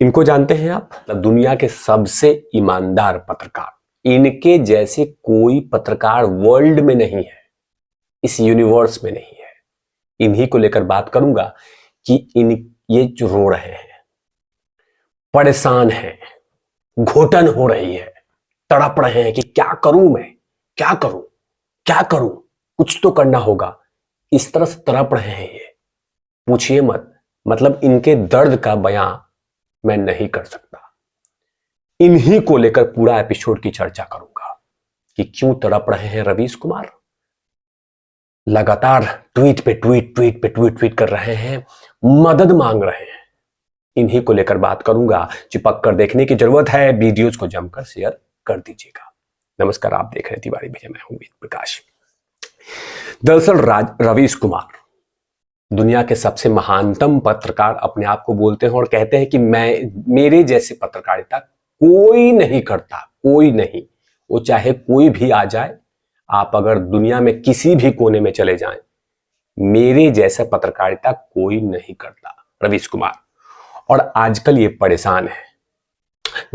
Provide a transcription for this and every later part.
इनको जानते हैं आप? दुनिया के सबसे ईमानदार पत्रकार। इनके जैसे कोई पत्रकार वर्ल्ड में नहीं है, इस यूनिवर्स में नहीं है। इन्हीं को लेकर बात करूंगा कि ये जो रो रहे हैं, परेशान हैं, घुटन हो रही है, तड़प रहे हैं कि क्या करूं मैं, क्या करूं, क्या करूं, कुछ तो करना होगा, इस तरह से तड़प रहे हैं ये। पूछिए मत, मतलब इनके दर्द का बयां मैं नहीं कर सकता। इन्हीं को लेकर पूरा एपिसोड की चर्चा करूंगा कि क्यों तड़प रहे हैं रवीश कुमार। लगातार ट्वीट पे ट्वीट कर रहे हैं, मदद मांग रहे हैं। इन्हीं को लेकर बात करूंगा। चिपक कर देखने की जरूरत है, वीडियोस को जमकर शेयर कर दीजिएगा। नमस्कार, आप देख रहे हैं तिवारी भैया, मैं हूं वेद प्रकाश। दरअसल रवीश कुमार दुनिया के सबसे महानतम पत्रकार अपने आप को बोलते हैं और कहते हैं कि मेरे जैसे पत्रकारिता कोई नहीं करता, कोई नहीं। वो चाहे कोई भी आ जाए, आप अगर दुनिया में किसी भी कोने में चले जाएं, मेरे जैसा पत्रकारिता कोई नहीं करता, रवीश कुमार। और आजकल ये परेशान है।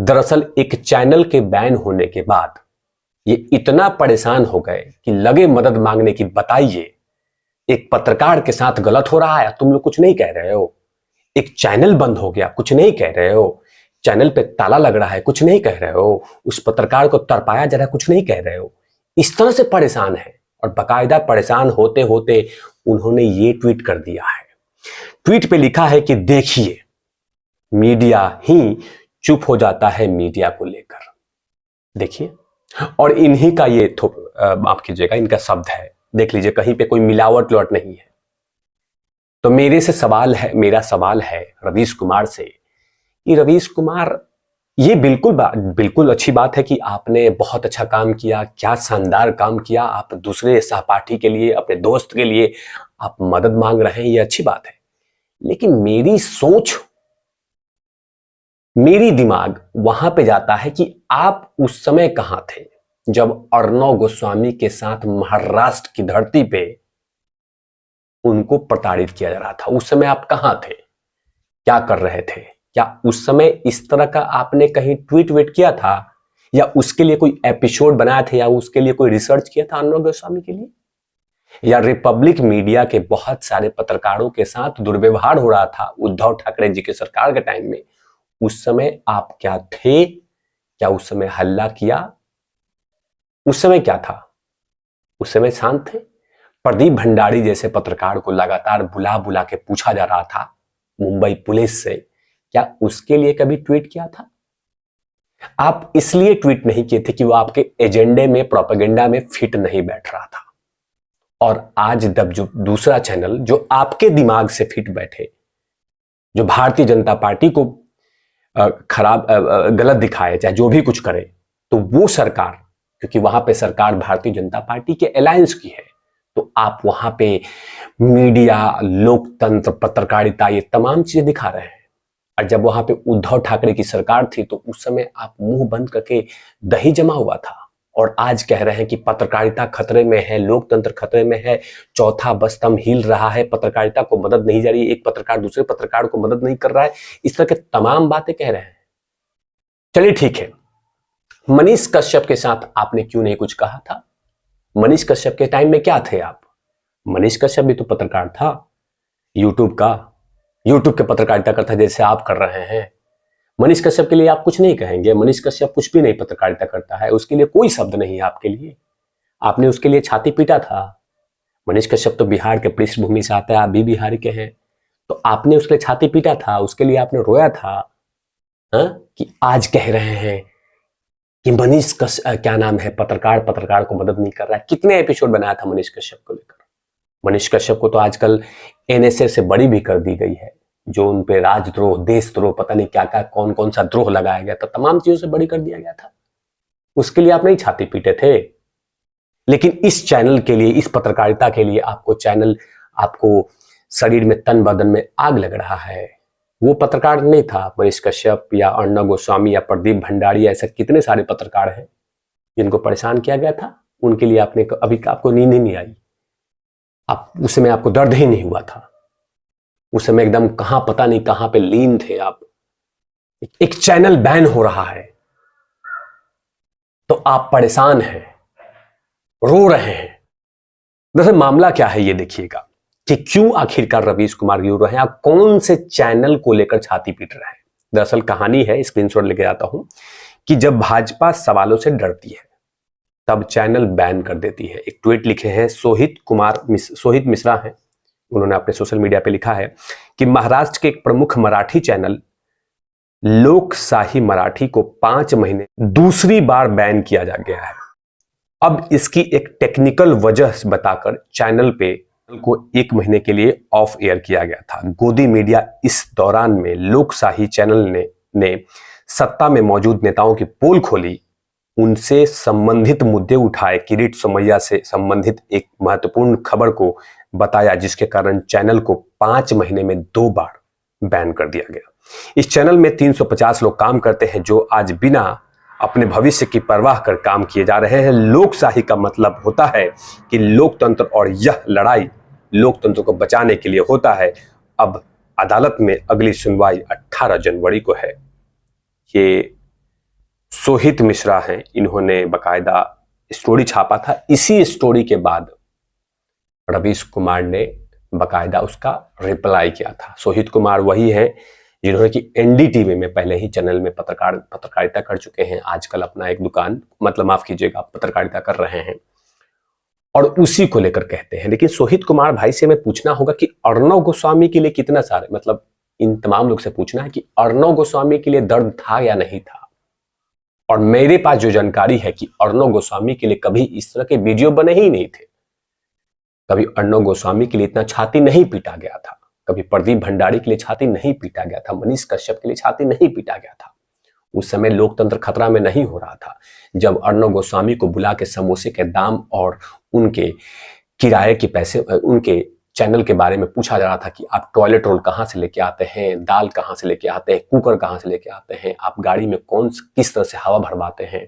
दरअसल एक चैनल के बैन होने के बाद ये इतना परेशान हो गए कि लगे मदद मांगने की। बताइए, एक पत्रकार के साथ गलत हो रहा है, तुम लोग कुछ नहीं कह रहे हो। एक चैनल बंद हो गया, कुछ नहीं कह रहे हो। चैनल पे ताला लग रहा है, कुछ नहीं कह रहे हो। उस पत्रकार को तरपाया जा रहा है, कुछ नहीं कह रहे हो। इस तरह से परेशान है। और बाकायदा परेशान होते होते उन्होंने ये ट्वीट कर दिया है। ट्वीट पे लिखा है कि देखिए, मीडिया ही चुप हो जाता है मीडिया को लेकर। देखिए, और इन्हीं का ये माफ कीजिएगा, इनका शब्द है, देख लीजिए, कहीं पे कोई मिलावट लौट नहीं है। तो मेरा सवाल है रवीश कुमार से कि रवीश कुमार, ये बिल्कुल अच्छी बात है कि आपने बहुत अच्छा काम किया, क्या शानदार काम किया। आप दूसरे सहपाठी के लिए, अपने दोस्त के लिए आप मदद मांग रहे हैं, ये अच्छी बात है। लेकिन मेरी सोच, मेरी दिमाग वहां पे जाता है कि आप उस समय कहां थे जब अर्णव गोस्वामी के साथ महाराष्ट्र की धरती पे उनको प्रताड़ित किया जा रहा था। उस समय आप कहां थे, क्या कर रहे थे? क्या उस समय इस तरह का आपने कहीं ट्वीट किया था, या उसके लिए कोई एपिसोड बनाया था, या उसके लिए कोई रिसर्च किया था अर्णव गोस्वामी के लिए? या रिपब्लिक मीडिया के बहुत सारे पत्रकारों के साथ दुर्व्यवहार हो रहा था उद्धव ठाकरे जी के सरकार के टाइम में? उस समय आप क्या थे? क्या उस समय हल्ला किया? उस समय क्या था? उस समय शांत थे? प्रदीप भंडारी जैसे पत्रकार को लगातार बुला बुला के पूछा जा रहा था मुंबई पुलिस से, क्या उसके लिए कभी ट्वीट किया था? आप इसलिए ट्वीट नहीं किए थे कि वो आपके एजेंडे में, प्रोपेगेंडा में फिट नहीं बैठ रहा था। और आज जब जो दूसरा चैनल जो आपके दिमाग से फिट बैठे, जो भारतीय जनता पार्टी को गलत दिखाए, चाहे जो भी कुछ करे, तो वो सरकार, क्योंकि वहां पे सरकार भारतीय जनता पार्टी के अलायंस की है, तो आप वहां पे मीडिया, लोकतंत्र, पत्रकारिता, ये तमाम चीजें दिखा रहे हैं। और जब वहां पे उद्धव ठाकरे की सरकार थी तो उस समय आप मुंह बंद करके दही जमा हुआ था। और आज कह रहे हैं कि पत्रकारिता खतरे में है, लोकतंत्र खतरे में है, चौथा स्तंभ हिल रहा है, पत्रकारिता को मदद नहीं जा रही, एक पत्रकार दूसरे पत्रकार को मदद नहीं कर रहा है, इस तरह के तमाम बातें कह रहे हैं। चलिए ठीक है, मनीष कश्यप के साथ आपने क्यों नहीं कुछ कहा था? मनीष कश्यप के टाइम में क्या थे आप? मनीष कश्यप भी तो पत्रकार था, यूट्यूब के पत्रकारिता करता जैसे आप कर रहे हैं। मनीष कश्यप के लिए आप कुछ नहीं कहेंगे? मनीष कश्यप कुछ भी नहीं पत्रकारिता करता है, उसके लिए कोई शब्द नहीं है आपके लिए। आपने उसके लिए छाती पीटा था। मनीष कश्यप तो बिहार के पृष्ठभूमि से आता है, आप भी बिहार के हैं, तो आपने उसके लिए छाती पीटा था, उसके लिए आपने रोया था। कि आज कह रहे हैं कि मनीष कश्यप, क्या नाम है, पत्रकार को मदद नहीं कर रहा है। कितने एपिसोड बनाया था मनीष कश्यप को लेकर? मनीष कश्यप को तो आजकल एनएसए से बड़ी भी कर दी गई है, जो उन पे राजद्रोह, देशद्रोह, पता नहीं क्या क्या, कौन कौन सा द्रोह लगाया गया था, तमाम चीजों से बड़ी कर दिया गया था। उसके लिए आप नहीं छाती पीटे थे। लेकिन इस चैनल के लिए, इस पत्रकारिता के लिए आपको शरीर में, तन बदन में आग लग रहा है। वो पत्रकार नहीं था मनीष कश्यप या अर्णव गोस्वामी या प्रदीप भंडारी, ऐसे कितने सारे पत्रकार हैं जिनको परेशान किया गया था। उनके लिए अभी आपको नींद ही नहीं आई। उस समय आपको दर्द ही नहीं हुआ था। उस समय एकदम पता नहीं कहां पे लीन थे आप। एक चैनल बैन हो रहा है तो आप परेशान हैं, रो रहे हैं। दरअसल मामला क्या है ये देखिएगा कि क्यों आखिरकार रवीश कुमार रो रहे हैं, आप कौन से चैनल को लेकर छाती पीट रहे हैं। दरअसल कहानी है, स्क्रीनशॉट लेके आता हूं, कि जब भाजपा सवालों से डरती है तब चैनल बैन कर देती है। एक ट्वीट लिखे हैं सोहित मिश्रा हैं, उन्होंने अपने सोशल मीडिया पे लिखा है कि महाराष्ट्र के एक प्रमुख मराठी चैनल लोकशाही मराठी को 5 महीने दूसरी बार बैन किया जा गया है। अब इसकी एक टेक्निकल वजह बताकर चैनल पे को 1 महीने के लिए ऑफ एयर किया गया था। गोदी मीडिया इस दौरान में लोकशाही चैनल ने सत्ता में मौजूद नेताओं की पोल खोली, उनसे संबंधित मुद्दे उठाए, किरीट सोमैया से संबंधित एक महत्वपूर्ण खबर को बताया, जिसके कारण चैनल को 5 महीने में 2 बार बैन कर दिया गया। इस चैनल में 350 लोग काम करते हैं जो आज बिना अपने भविष्य की परवाह कर काम किए जा रहे हैं। लोकशाही का मतलब होता है कि लोकतंत्र, और यह लड़ाई लोकतंत्र को बचाने के लिए होता है। अब अदालत में अगली सुनवाई 18 जनवरी को है। ये सोहित मिश्रा हैं, इन्होंने बकायदा स्टोरी छापा था। इसी स्टोरी के बाद रवीश कुमार ने बकायदा उसका रिप्लाई किया था। सोहित कुमार वही है जिन्होंने कि एनडीटीवी में पहले ही चैनल में पत्रकारिता कर चुके हैं, आजकल अपना एक दुकान, मतलब माफ कीजिएगा, पत्रकारिता कर रहे हैं और उसी को लेकर कहते हैं। लेकिन सोहित कुमार भाई से हमें पूछना होगा कि अर्णव गोस्वामी के लिए कितना सारे, मतलब इन तमाम लोग से पूछना है कि अर्णव गोस्वामी के लिए दर्द था या नहीं था। और मेरे पास जो जानकारी है कि अर्णव गोस्वामी के लिए कभी इस तरह के वीडियो बने ही नहीं थे, कभी अर्णव गोस्वामी के लिए इतना छाती नहीं पीटा गया था, कभी प्रदीप भंडारी के लिए छाती नहीं पीटा गया था, मनीष कश्यप के लिए छाती नहीं पीटा गया था। उस समय लोकतंत्र खतरा में नहीं हो रहा था जब अर्णव गोस्वामी को बुला के समोसे के दाम और उनके किराए के पैसे, उनके चैनल के बारे में पूछा जा रहा था कि आप टॉयलेट रोल कहां से लेके आते हैं, दाल कहां से लेके आते हैं, कुकर कहां से लेके आते हैं, आप गाड़ी में किस तरह से हवा भरवाते हैं,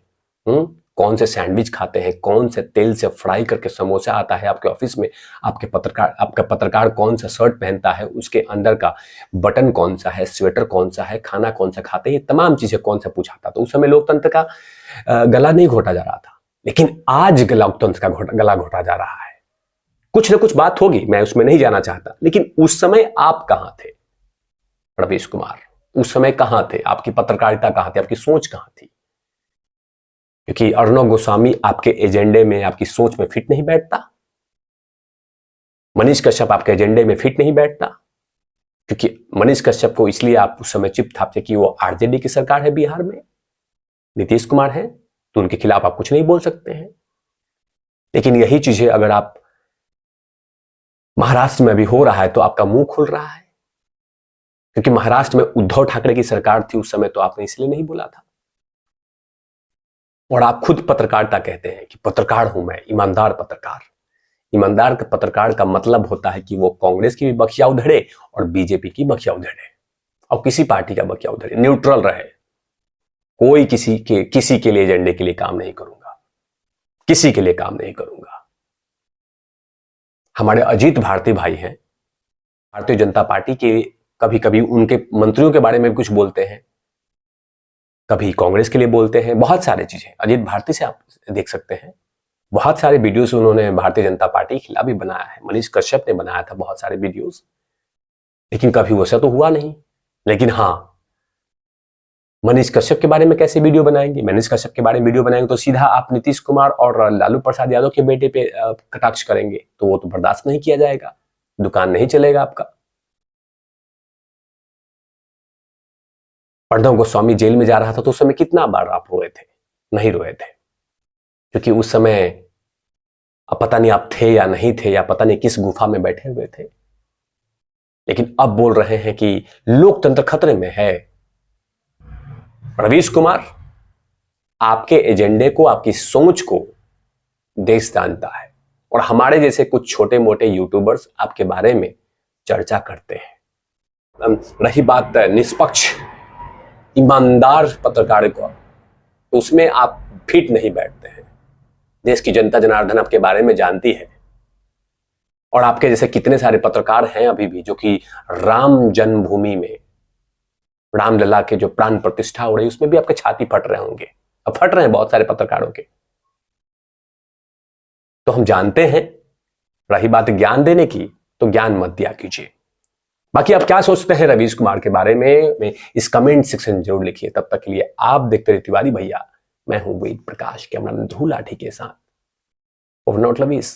कौन से सैंडविच खाते हैं, कौन से तेल से फ्राई करके समोसा आता है आपके ऑफिस में, आपका पत्रकार कौन सा शर्ट पहनता है, उसके अंदर का बटन कौन सा है, स्वेटर कौन सा है, खाना कौन सा खाते हैं, ये तमाम चीजें कौन सा पूछा था। तो उस समय लोकतंत्र का गला नहीं घोटा जा रहा था, लेकिन आज लोकतंत्र का गला घोटा जा रहा है। कुछ ना कुछ बात होगी, मैं उसमें नहीं जाना चाहता, लेकिन उस समय आप कहां थे रवीश कुमार? उस समय कहां थे? आपकी पत्रकारिता कहां थी? आपकी सोच कहां थी? क्योंकि अर्णव गोस्वामी आपके एजेंडे में, आपकी सोच में फिट नहीं बैठता, मनीष कश्यप आपके एजेंडे में फिट नहीं बैठता, क्योंकि मनीष कश्यप को इसलिए आप उस समय चिप थापते कि वो आरजेडी की सरकार है बिहार में, नीतीश कुमार है, तो उनके खिलाफ आप कुछ नहीं बोल सकते हैं। लेकिन यही चीजें अगर आप महाराष्ट्र में अभी हो रहा है तो आपका मुंह खुल रहा है, क्योंकि महाराष्ट्र में उद्धव ठाकरे की सरकार थी उस समय, तो आपने इसलिए नहीं बोला था। और आप खुद पत्रकारिता कहते हैं कि पत्रकार हूं मैं, ईमानदार पत्रकार। ईमानदार पत्रकार का मतलब होता है कि वो कांग्रेस की भी बखिया उधेड़े और बीजेपी की बखिया उधेड़े और किसी पार्टी का बखिया उधेड़े, न्यूट्रल रहे। कोई किसी के लिए एजेंडे के लिए काम नहीं करूंगा, किसी के लिए काम नहीं करूंगा। हमारे अजीत भारती भाई हैं, भारतीय जनता पार्टी के, कभी कभी उनके मंत्रियों के बारे में कुछ बोलते हैं, कभी कांग्रेस के लिए बोलते हैं, बहुत सारी चीजें अजीत भारती से आप देख सकते हैं। बहुत सारे वीडियोस उन्होंने भारतीय जनता पार्टी के खिलाफ भी बनाया है, मनीष कश्यप ने बनाया था बहुत सारे वीडियोस, लेकिन कभी वैसा तो हुआ नहीं। लेकिन हाँ, मनीष कश्यप के बारे में कैसे वीडियो बनाएंगे? मनीष कश्यप के बारे में वीडियो बनाएंगे तो सीधा आप नीतीश कुमार और लालू प्रसाद यादव के बेटे पे कटाक्ष करेंगे, तो वो तो बर्दाश्त नहीं किया जाएगा, दुकान नहीं चलेगा आपका। अर्णव गोस्वामी जेल में जा रहा था तो उस समय कितना बार आप रोए थे? नहीं रोए थे, क्योंकि उस समय अब पता नहीं आप थे या नहीं थे, या पता नहीं किस गुफा में बैठे हुए थे। लेकिन अब बोल रहे हैं कि लोकतंत्र खतरे में है। रवीश कुमार, आपके एजेंडे को, आपकी सोच को देश जानता है, और हमारे जैसे कुछ छोटे मोटे यूट्यूबर्स आपके बारे में चर्चा करते हैं। रही बात निष्पक्ष ईमानदार पत्रकार को, तो उसमें आप फिट नहीं बैठते हैं। देश की जनता जनार्दन आपके बारे में जानती है, और आपके जैसे कितने सारे पत्रकार हैं अभी भी जो कि राम जन्मभूमि में रामलला के जो प्राण प्रतिष्ठा हो रही उसमें भी आपके छाती फट रहे होंगे, अब फट रहे हैं बहुत सारे पत्रकारों के। तो हम जानते हैं, रही बात ज्ञान देने की, तो ज्ञान मत दिया कीजिए। बाकी आप क्या सोचते हैं रवीश कुमार के बारे में इस कमेंट सेक्शन में जरूर लिखिए। तब तक के लिए आप देखते रहिए तिवारी भैया, मैं हूं वेद प्रकाश कैमरामैन ध्रुव लाठी के साथ। Over not Lovish.